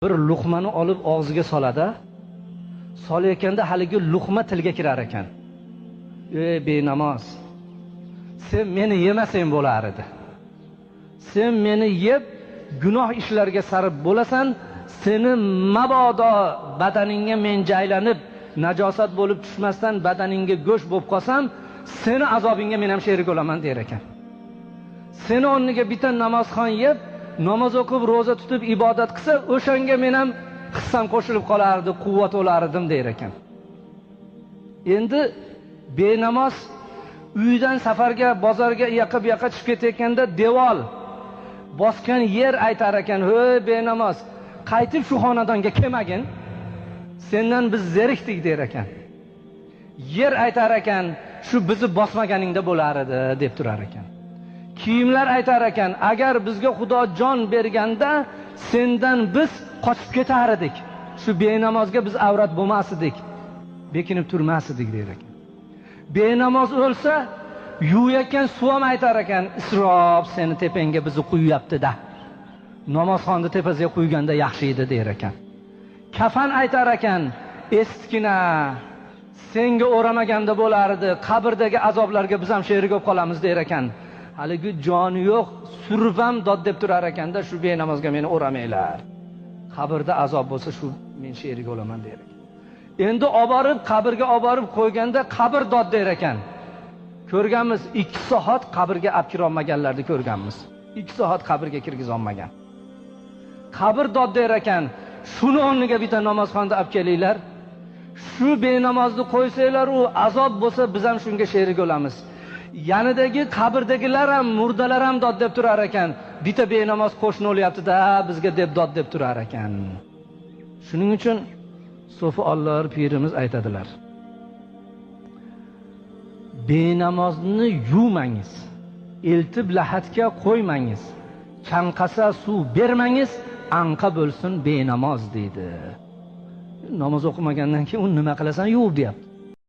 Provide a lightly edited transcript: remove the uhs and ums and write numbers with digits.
Bir luqmani olib og'ziga soladi. Solayotganda haligi luqma tilga kirar ekan. Ey benamoz, sen meni yemasang bo'lar edi. Sen meni yeb gunoh ishlarga sarf bo'lasan, seni mabodo badaningga men jaylanib najosat bo'lib tushmasdan badaningga go'sht bo'lib qolsam, seni azobingga men ham sherik bo'laman der ekan. Seni o'rniga bitta namozxon yeb namoz o'qib, roza tutib, ibodat qilsa, o'shanga men ham hissam qo'shilib qolardi, quvvat olardim der ekan. Endi benamoz uydan safarga, bozorga yaqib chiqib ketayotganda devor bosgan yer aytar ekan: "Ho'y benamoz, qaytib shu xonadonga kelmagin. Sendan biz zerikdik" der ekan. Yer aytar ekan: "Shu bizni bosmaganingda bo'lar edi" deb turar ekan. Kiyimlar aytar ekan: "Agar bizga Xudo jon berganda, sendan biz qochib ketar edik. Shu benamozga biz avrat bo'lmas edik, bekinib turmas edik" der ekan. Benamoz o'lsa, yuvayotgan suv ham aytar ekan: "Isrof seni tepangga bizni quyapti-da. Namozxonni tepasiga qo'yganda yaxshi edi" der ekan. Kafan aytar ekan: "Eskina senga o'ramaganda bo'lardi, qabrdagi azoblarga biz ham sherik bo'lib qolamiz" der ekan. Haligi joni yo'q surib ham dod deb turar ekanda: "Shu benamozga meni o'ramanglar. Qabrda azob bo'lsa, shu men sherik bo'laman" der ekan. Endi oborib qabrga oborib qo'yganda qabr dod der ekan. Ko'rganmiz, 2 soat qabrga olib kira olmaganlarni ko'rganmiz. 2 soat qabrga kirgiza olmagan. Qabr dod der ekan: "Shuni o'rniga bitta namozxonni olib kelinglar. Shu benamozni qo'ysanglar, u azob bo'lsa, biz ham shunga sherik bo'lamiz." Yanidagi qabrdagilar ham, murdalar ham dod deb turar ekan. Bitta benamoz qo'shni o'lyapti-da, bizga deb dod deb turar ekan. Shuning uchun Sofi Alloh pirimiz aytadilar: benamozni yuvmangiz, eltib lahatga qo'ymangiz, chanqasa suv bermangiz, anqa bo'lsin benamoz deydi. Namoz o'qimagandan keyin uni nima qilasan, yuvib deyapti.